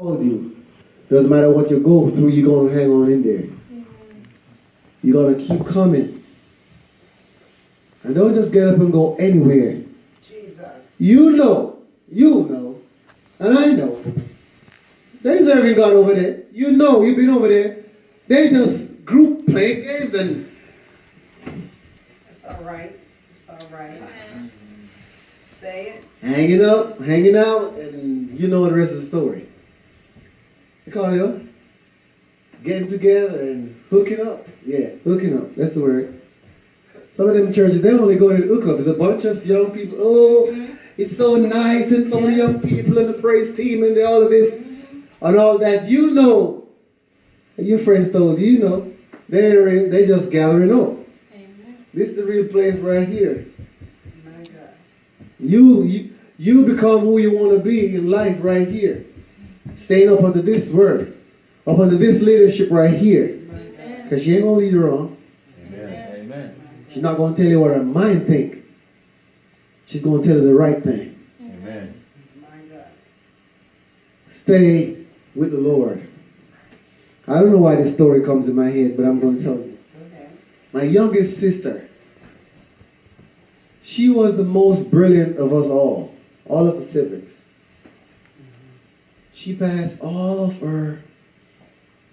told you, doesn't matter what you go through, you're going to hang on in there. You're going to keep coming. And don't just get up and go anywhere. Jesus. You know, and I know. They serving God over there. You know, you've been over there. They just group play games and... It's all right. It's all right. Say it. hanging out, and you know the rest of the story. They call you getting together and hooking up. Yeah, hooking up. That's the word. Some of them churches, they only go to the hook up. It's a bunch of young people. Oh, it's so nice, and so many young people and the praise team and all of this and all that. You know, and your friends told you, you know, they just gathering up. Amen. This is the real place right here. My God. You become who you want to be in life right here. Staying up under this word, up under this leadership right here. Because she ain't going to lead you wrong. Amen. Amen. She's not going to tell you what her mind think. She's going to tell you the right thing. Amen. My God. Stay with the Lord. I don't know why this story comes in my head, but I'm going to tell you. Okay. My youngest sister, she was the most brilliant of us all of the siblings. She passed all of her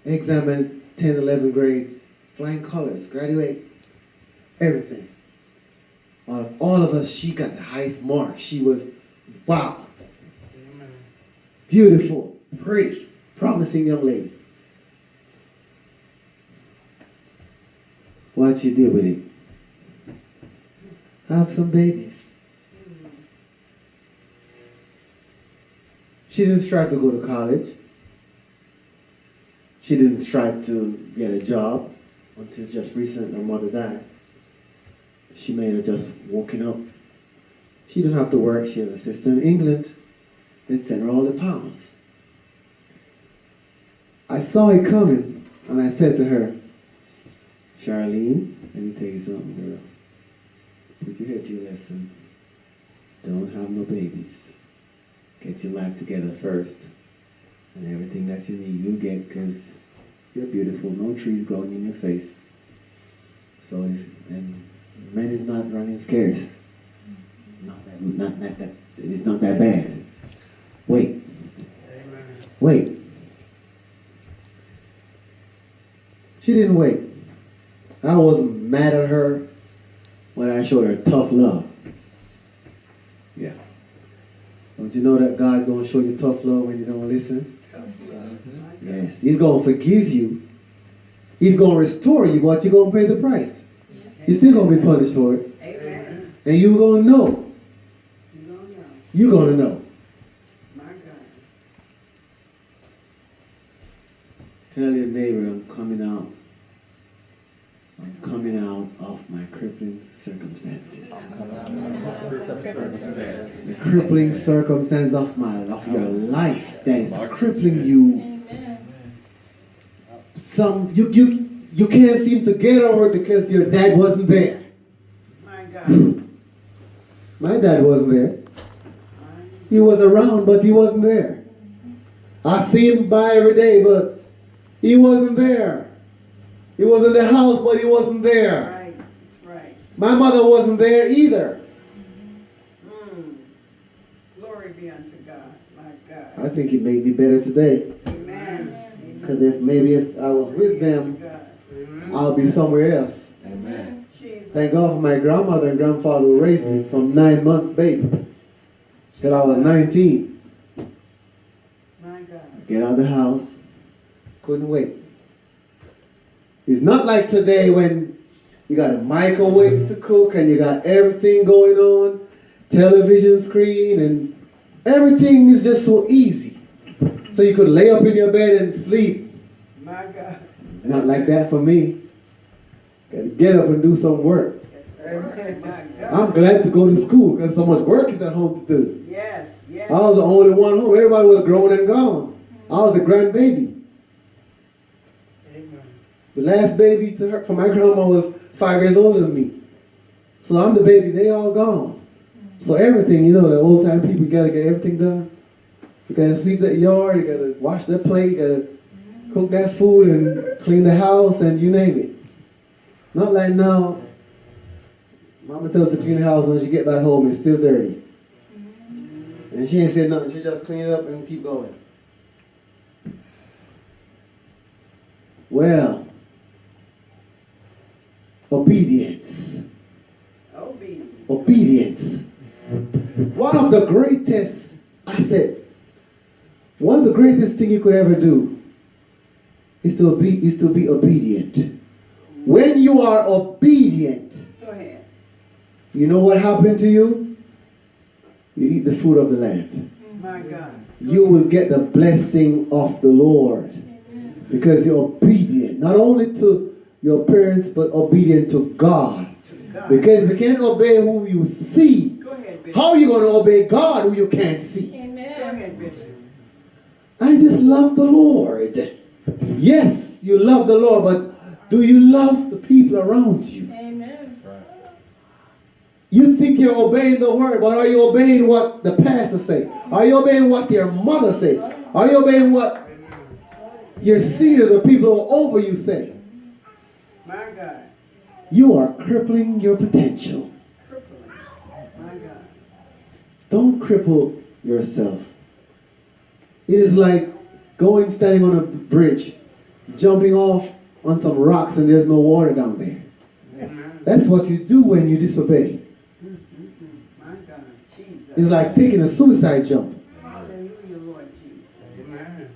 exam in 10th, 11th grade, flying colors, graduate, everything. All of us, she got the highest mark. She was, wow, beautiful, pretty, promising young lady. What you did with it? Have some babies. She didn't strive to go to college. She didn't strive to get a job until just recently her mother died. She made her just walking up. She didn't have to work. She had a sister in England. They sent her all the pounds. I saw it coming, and I said to her, Charlene, let me tell you something, girl. Put your head to your lesson. Don't have no babies. Get your life together first. And everything that you need, you get, because you're beautiful. No trees growing in your face. So, and men is not running scarce. It's not that bad. Wait. Wait. She didn't wait. I wasn't mad at her when I showed her tough love. Yeah. Don't you know that God's going to show you tough love when you don't listen? Yes. He's going to forgive you. He's going to restore you, but you're going to pay the price. You're still going to be punished for it. Amen. And you're going to know. You're going to know. You're going to know. My God. Tell your neighbor I'm coming out. I'm coming out of my crippling circumstances. The crippling circumstance of your life that is crippling you. Some you can't seem to get over it because your dad wasn't there. My God. My dad wasn't there. He was around, but he wasn't there. I see him by every day, but he wasn't there. He was in the house, but he wasn't there. Right. That's right. My mother wasn't there either. Glory be unto God. My God. I think it made me better today. Amen. Because if I was with them, I'll be somewhere else. Amen. Jesus. Thank God for my grandmother and grandfather who raised me from 9-month baby till I was 19. My God. Get out of the house. Couldn't wait. It's not like today when you got a microwave to cook and you got everything going on, television screen, and everything is just so easy. So you could lay up in your bed and sleep. My God. Not like that for me. Got to get up and do some work. Amen. My God. I'm glad to go to school because so much work is at home to do. Yes. Yes. I was the only one home. Everybody was grown and gone. I was the grandbaby. The last baby to her, for my grandma was 5 years older than me. So I'm the baby, they all gone. So everything, the old time people got to get everything done. You gotta sweep that yard, you gotta wash that plate, you gotta cook that food and clean the house and you name it. Not like now, Mama tells her to clean the house when she get back home, it's still dirty. And she ain't said nothing, she just clean it up and keep going. Well, obedience. Obedience. One of the greatest, I said, one of the greatest things you could ever do is to be obedient. When you are obedient, Go ahead. you know what happened to you? You eat the fruit of the land. My God. You will get the blessing of the Lord. Because you're obedient, not only to your parents, but obedient to God. Because if you can't obey who you see, Go ahead, Bishop. how are you going to obey God who you can't see? Go ahead, Bishop. I just love the Lord. Yes, you love the Lord, but do you love the people around you? Amen. You think you're obeying the word, but are you obeying what the pastor say? Are you obeying what your mother say? Are you obeying what your seniors or people who are over you say? My God. You are crippling your potential. Crippling. My God. Don't cripple yourself. It is like standing on a bridge, jumping off on some rocks and there's no water down there. That's what you do when you disobey. My God. Jesus. It's like taking a suicide jump. Hallelujah, Lord Jesus. Amen.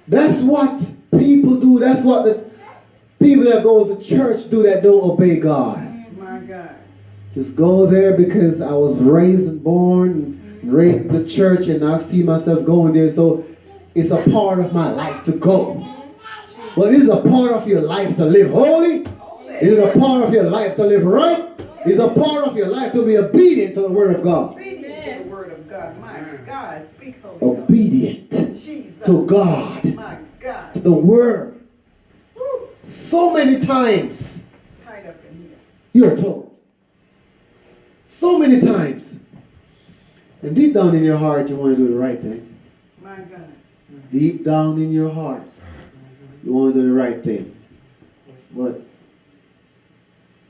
That's what people do. That's what the people that go to church do that don't obey God. My God. Just go there because I was raised and born and raised in the church and I see myself going there, so it's a part of my life to go. But is it a part of your life to live holy? Is it a part of your life to live right? Is it a part of your life to be obedient to the word of God? Obedient to the word of God. My God. Speak, Holy God. Obedient Jesus. to God. My God. The word. So many times Tied up in here. you're told. So many times. And deep down in your heart you want to do the right thing. My God. Deep down in your heart you want to do the right thing. But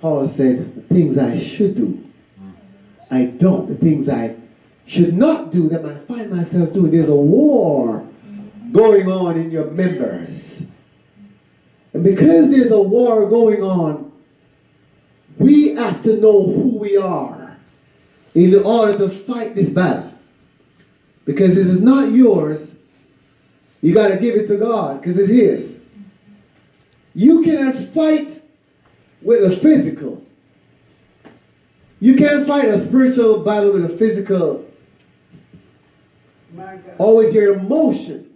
Paul said, the things I should do, I don't. The things I should not do, that I find myself doing. There's a war going on in your members. And because there's a war going on, we have to know who we are in order to fight this battle. Because it is not yours. You got to give it to God because it's His. You cannot fight with a physical. You can't fight a spiritual battle with a physical. My God. Or with your emotion.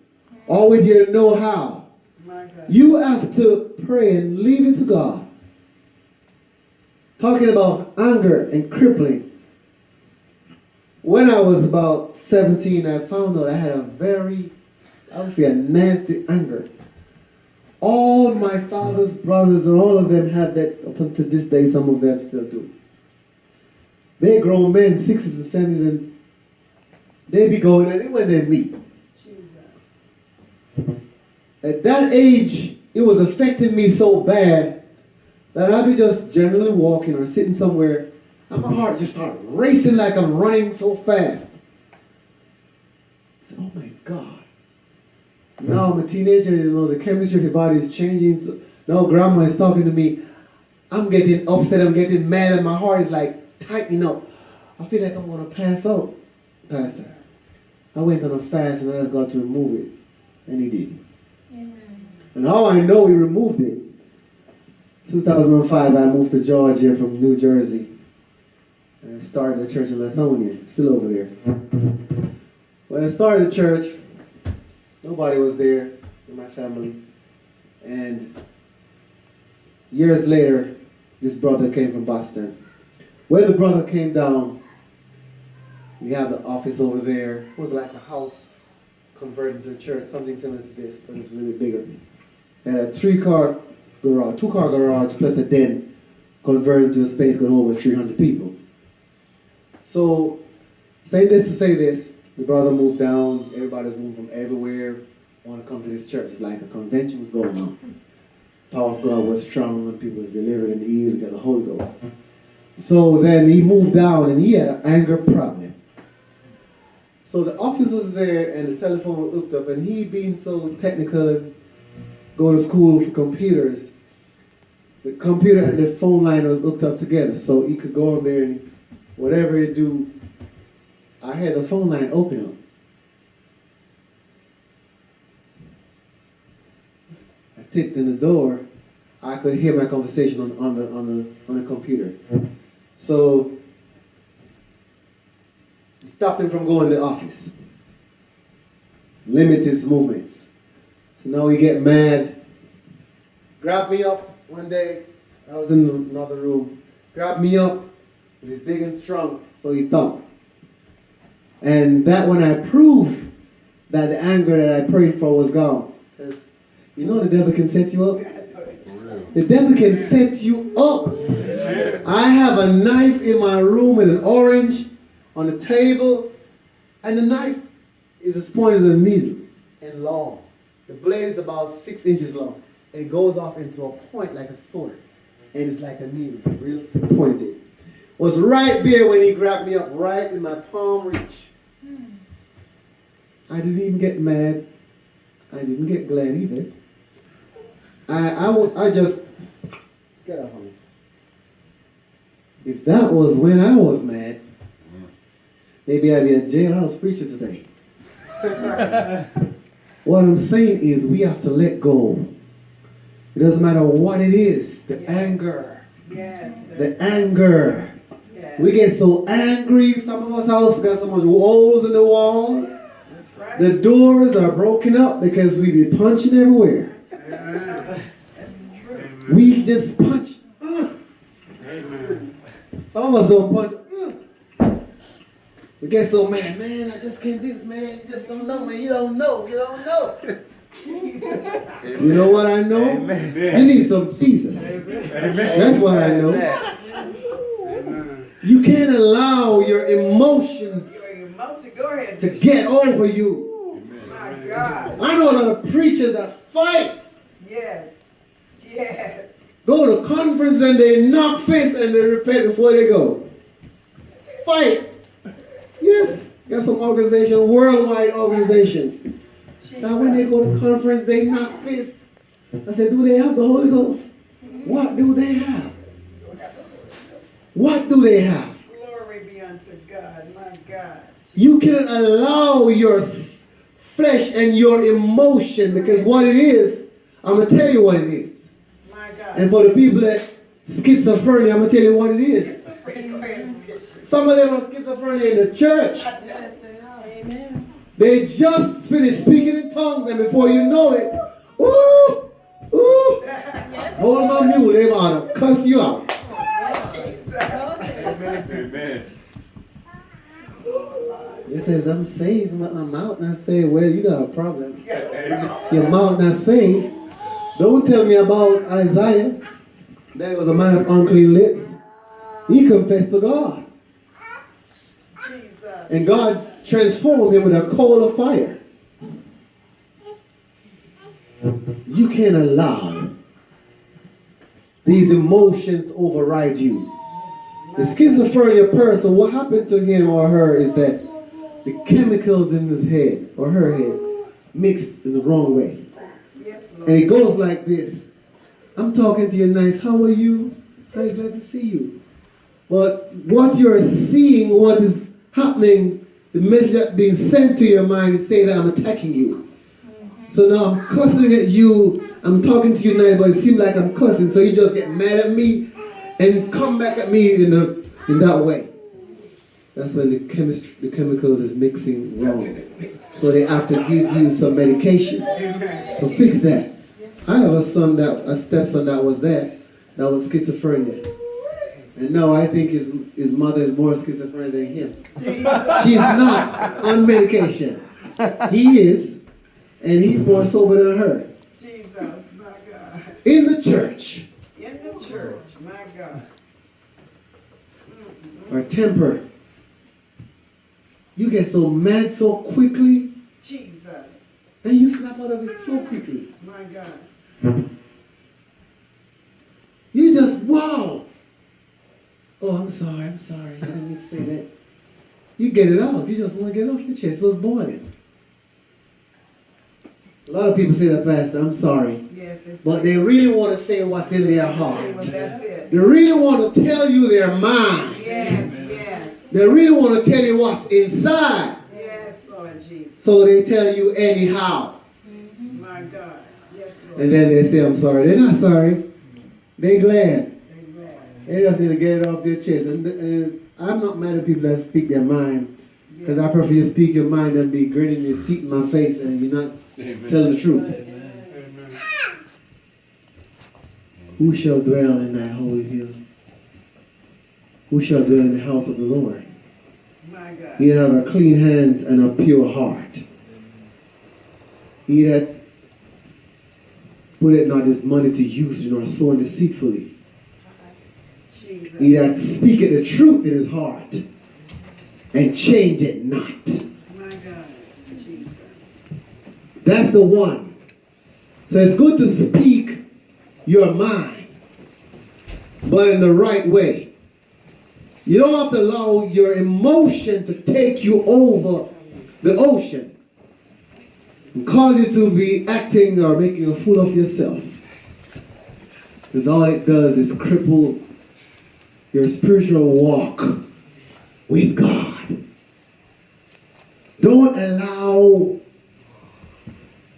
Or with your know-how. My God. You have to pray and leave it to God. Talking about anger and crippling. When I was about 17, I found out I had a nasty anger. All my father's brothers and all of them have that up until this day. Some of them still do. They grown men, 60s and 70s, and they be going at it when they meet. Jesus. At that age, it was affecting me so bad that I'd be just generally walking or sitting somewhere and my heart just started racing like I'm running so fast. I said, oh my God. Now I'm a teenager, the chemistry of your body is changing. So now grandma is talking to me. I'm getting upset, I'm getting mad, and my heart is like tightening up. I feel like I'm going to pass out, Pastor. I went on a fast and I asked God to remove it. And He did. Amen. And how I know He removed it, 2005 I moved to Georgia from New Jersey. And I started a church in Lithonia, still over there. When I started the church, nobody was there in my family. And years later, this brother came from Boston. When the brother came down, we have the office over there. It was like a house converted to a church, something similar to this, but it's really bigger. And a 2-car garage plus a den converted to a space with over 300 people. So, saying this to say this, The brother moved down. Everybody's moving from everywhere. Want to come to this church. It's like a convention was going on. Power of God was strong and people was delivered and healed by the Holy Ghost. So then he moved down and he had an anger problem. So the office was there and the telephone was hooked up, and he being so technical and going to school for computers, the computer and the phone line was hooked up together, so he could go on there and whatever he do, I had the phone line open up. I tipped in the door, I could hear my conversation on the computer. So stopped him from going to the office. Limit his movements. So now he get mad. Grabbed me up one day. I was in another room. Grabbed me up. He's big and strong, so he thought. And that when I proved that the anger that I prayed for was gone. Because you know the devil can set you up. The devil can set you up. I have a knife in my room with an orange on the table, and the knife is as point as a needle and long. The blade is about 6 inches long, and it goes off into a point like a sword, and it's like a needle, real pointed. Was right there when he grabbed me up, right in my palm reach. I didn't even get mad. I didn't get glad either. I just get off on it. If that was when I was mad, maybe I'd be a jailhouse preacher today. What I'm saying is we have to let go. It doesn't matter what it is. The anger. Yes. The anger. Yes. We get so angry. Some of us house got so much holes in the walls. That's right. The doors are broken up because we be punching everywhere. That's true. We just punch. Some of us don't punch. We get so mad, man, I just can't do this, man. You just don't know, man. You don't know. You don't know. Jesus. You know what I know? Amen. You need some Jesus. Amen. That's what I know. You can't allow your emotions Your emotion, go ahead. to get over you. My God. I know a lot of preachers that fight. Yes. Yes. Go to conference and they knock fists and they repent before they go. Fight. Yes. Got some organizations, worldwide organizations. Now when they go to conference, they knock fists. I said, do they have the Holy Ghost? What do they have? What do they have? Glory be unto God, my God. You cannot allow your flesh and your emotion, because what it is, I'm going to tell you what it is. My God. And for the people that schizophrenia, I'm going to tell you what it is. Some of them are schizophrenia in the church. Amen. They just finished speaking in tongues, and before you know it, ooh, ooh, hold my mule, they about to cuss you out. Amen. It says, I'm saved, but my mouth not saved. Well, you got a problem. Your mouth not saved. Don't tell me about Isaiah. That was a man of unclean lips. He confessed to God. Jesus. And God transformed him with a coal of fire. You can't allow these emotions to override you. The schizophrenia person, what happened to him or her is that the chemicals in his head or her head mixed in the wrong way. Yes, And Lord. it goes like this. I'm talking to you nice. How are you? I'm glad to see you. But what you're seeing, what is happening, the message that's being sent to your mind is saying that I'm attacking you. So now I'm cussing at you. I'm talking to you nice, but it seems like I'm cussing. So you just get mad at me and come back at me in that way. That's when the chemicals is mixing wrong. So they have to give you some medication to fix that. I have a stepson that was was schizophrenia. And now I think his mother is more schizophrenic than him. She's not on medication. He is, and he's more sober than her. Jesus, my God. In the church. In the church, my God. Our temper. You get so mad so quickly, Jesus. and you snap out of it so quickly. My God. You just, wow. Oh, I'm sorry. I didn't mean to say that. You get it out. You just want to get it off your chest. What's boiling? A lot of people say that, Pastor, I'm sorry. Yes, But they really want to say what's in their heart. that's it. They really want to tell you their mind. Yes. They really want to tell you what's inside. Yes, Lord Jesus. So they tell you anyhow. My God. Yes, Lord. And then they say, I'm sorry. They're not sorry. They're glad. Amen. They just need to get it off their chest. And I'm not mad at people that speak their mind. Because I prefer you speak your mind than be grinning your teeth in my face and you're not telling the truth. Amen. Who shall dwell in thy holy hill? Who shall dwell in the house of the Lord? My God. He that have a clean hands and a pure heart. He that putteth not his money to use nor sowing deceitfully. Jesus. He that speaketh the truth in his heart and change it not. My God. Jesus. That's the one. So it's good to speak your mind, but in the right way. You don't have to allow your emotion to take you over the ocean and cause you to be acting or making a fool of yourself. Because all it does is cripple your spiritual walk with God. Don't allow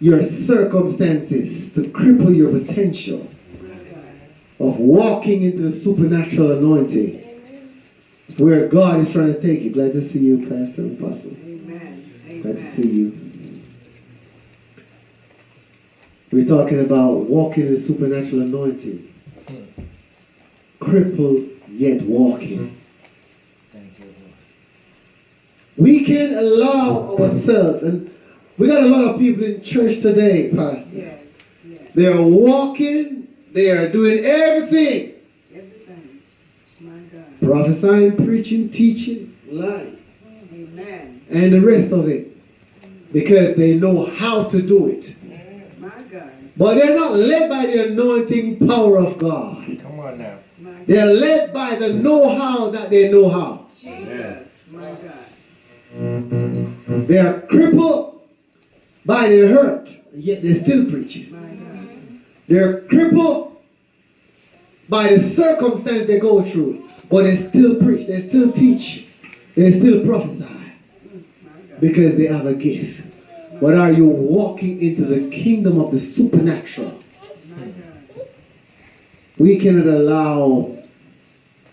your circumstances to cripple your potential of walking into the supernatural anointing where God is trying to take you. Glad to see you, Pastor and Apostle. Amen. Glad to see you. We're talking about walking in the supernatural anointing. Crippled yet walking. Thank you, Lord. We can allow ourselves, and we got a lot of people in church today, Pastor. Yes. They are walking, they are doing everything. Everything. My God. Prophesying, preaching, teaching, lying, Amen. and the rest of it. Because they know how to do it. My God. But they're not led by the anointing power of God. Come on now. My God. They're led by the know-how that they know how. Jesus. My God. They are crippled by their hurt, yet they're still preaching. My God. They're crippled by the circumstance they go through, but they still preach, they still teach, they still prophesy My God. because they have a gift. But are you walking into the kingdom of the supernatural? My God. We cannot allow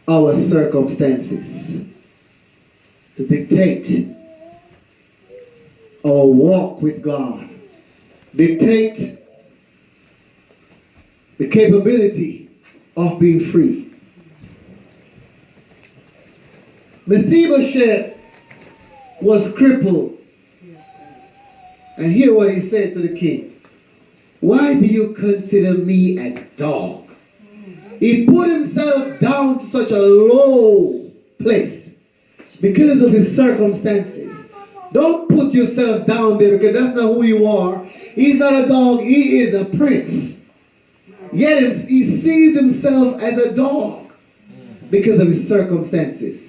our circumstances to dictate our walk with God, dictate the capability of being free. Mephibosheth was crippled. And hear what he said to the king. Why do you consider me a dog? He put himself down to such a low place because of his circumstances. Don't put yourself down there because that's not who you are. He's not a dog, he is a prince. Yet he sees himself as a dog because of his circumstances.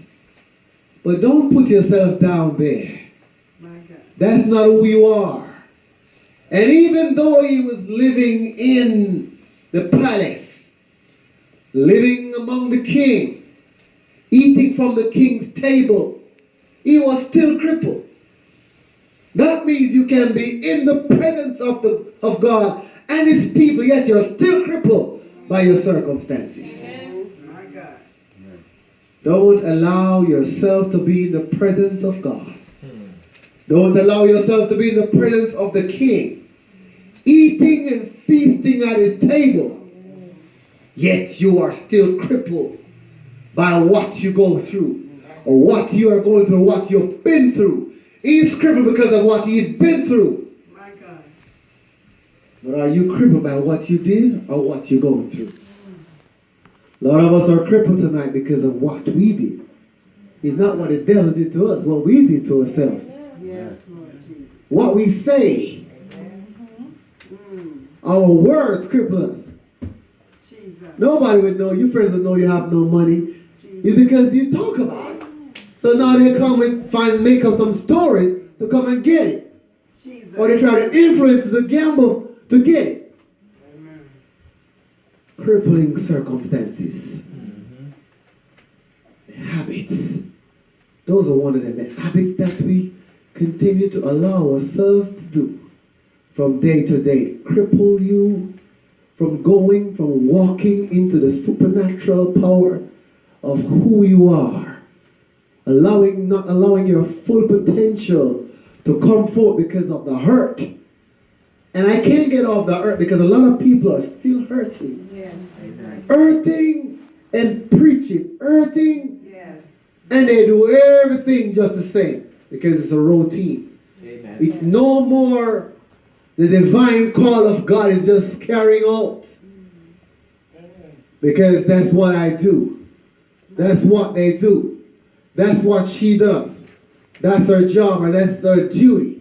But don't put yourself down there. That's not who you are. And even though he was living in the palace, living among the king, eating from the king's table, he was still crippled. That means you can be in the presence of God and his people, yet you're still crippled by your circumstances. Yes. My God. Don't allow yourself to be in the presence of God. Don't allow yourself to be in the presence of the king, eating and feasting at his table, yet you are still crippled by what you go through, or what you are going through, what you've been through. He's crippled because of what he's been through. My God. But are you crippled by what you did or what you're going through? A lot of us are crippled tonight because of what we did. It's not what the devil did to us, what we did to ourselves. Yes, Lord Jesus. What we say, Mm. our words cripple us. Jesus. Nobody would know, your friends would know you have no money. Jesus. It's because you talk about it. So now they come and make up some story to come and get it. Jesus. Or they try to influence the gamble to get it. Amen. Crippling circumstances. Habits. Those are one of them. The habits that we continue to allow ourselves to do from day to day. Cripple you from walking into the supernatural power of who you are. Not allowing your full potential to come forth because of the hurt. And I can't get off the hurt because a lot of people are still hurting. Yes. Amen. Hurting and preaching. Hurting. Yes. And they do everything just the same because it's a routine. Amen. It's no more the divine call of God is just carrying out. Because that's what I do. That's what they do. That's what she does. That's her job or that's her duty.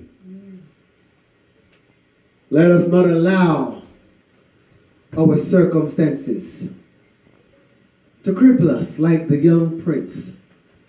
Let us not allow our circumstances to cripple us like the young prince.